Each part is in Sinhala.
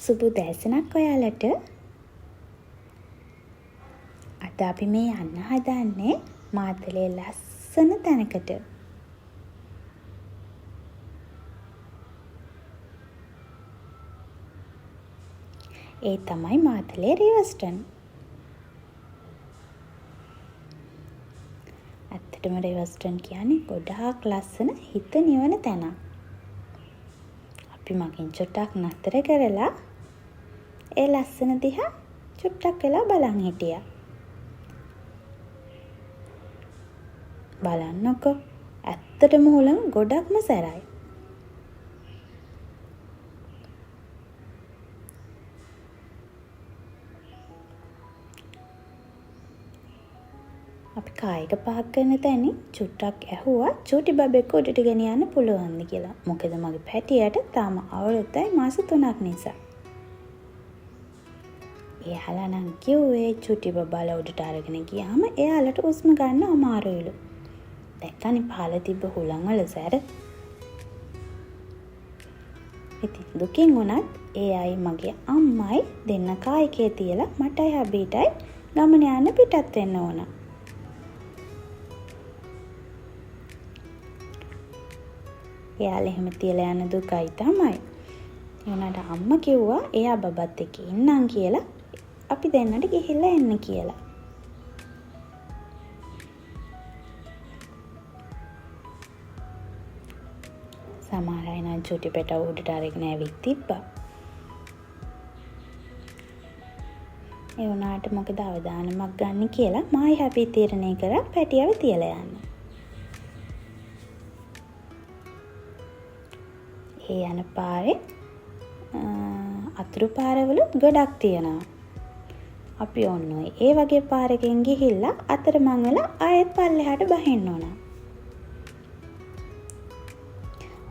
සුබ උදෑසනක් ඔයාලට. අද අපි මේ යන්න හදන්නේ මාතලේ ලස්සන තැනකට. ඒ තමයි මාතලේ රිවර්ස්ටන්. ඇත්තටම රිවර්ස්ටන් කියන්නේ ගොඩාක් ලස්සන හිත නිවන තැනක්. අපි මගෙන් චුට්ටක් නතර කරලා ඒ ලස්සන දිහා චුට්ටක් වෙලා බලන් හිටියා. බලන්නකෝ, ඇත්තටම හොලම ගොඩක්ම සැරයි. අපි කායික පාක් කරන තැනින් චුට්ටක් ඇහුවා චූටි බබෙක් උඩට ගෙනියන්න පුළුවන්ද කියලා. මොකද මගේ පැටියට තාම අවුරුද්දයි මාස 3ක් නිසා. එයාලා නම් කිව්වේ චූටි බබාලා උඩට අරගෙන ගියාම එයාලට උස්ම ගන්න අමාරුයිලු. දැක්කනේ පහළ තිබ්බ හුලං වල සැර. ඉතින් දුකින් උනත් ඒ අය මගේ අම්මයි දෙන්න කායිකේ තියලා මටයි හබීටයි ගමන යන්න පිටත් වෙන්න ඕන. එයාලා එහෙම තියලා යන දුකයි තමයි. එනට අම්මා කිව්වා එයා බබත් එක්ක ඉන්නම් කියලා අපි දෙන්නට ගිහිල්ලා එන්න කියලා. සමහර අය නම් චූටි පැටව උඩට අරගෙන ඇවිත් තිබ්බා. ඒ වුණාට මොකද අවදානමක් ගන්න කියලා මායි හැපි තීරණය කරා පැටියව තියලා යන්න. ඒ යන පාරේ අතුරු පාරවල ගොඩක් තියෙනවා. අපි ඔන්න ඒ වගේ පාරකින් ගිහිල්ලා අතරමං වෙලා ආයෙත් පල්ලෙහාට බහින්න ඕන.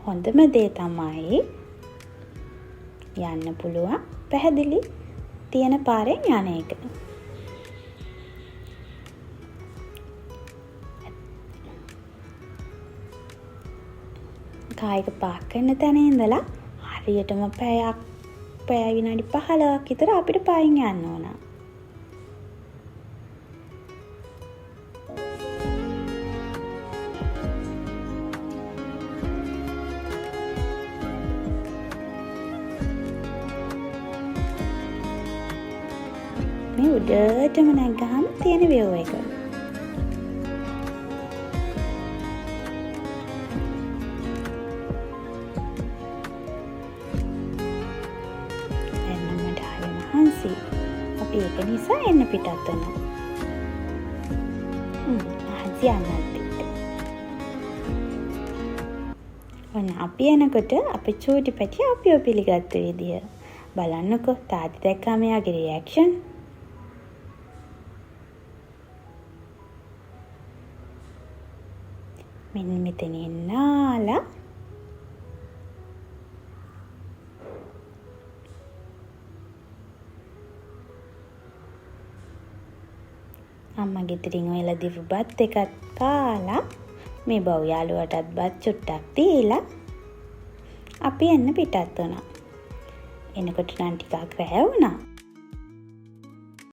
හොඳම දේ තමයි යන්න පුළුවන් පැහැදිලි තියෙන පාරෙන් යන එක. කායික පාක් කරන තැන ඉඳලා හරියටම පැය විනාඩි 15ක් විතර අපිට පයින් යන්න ඕන. මේ උඩටම නැග්ගහම තියෙන view එක. අපි ඒක නිසා එන්න පිටත් වෙනවා. හසියන්නත් එක්ක. ඔන්න අපි එනකොට අපේ චූටි පැටිය අපිව පිළිගත්ත විදිය. බලන්නකෝ තාත්ති දැක්කම එයාගේ රියැක්ෂන්. මෙන්න මෙතන එන්නාලා අම්මා ගෙදරින් ඔයලා දීපු බත් එකක් කාලා මේ බව් යාළුවටත් බත් චුට්ටක් දීලා අපි එන්න පිටත් වුණා. එනකොට නම් ටිකක් රැ වුණා.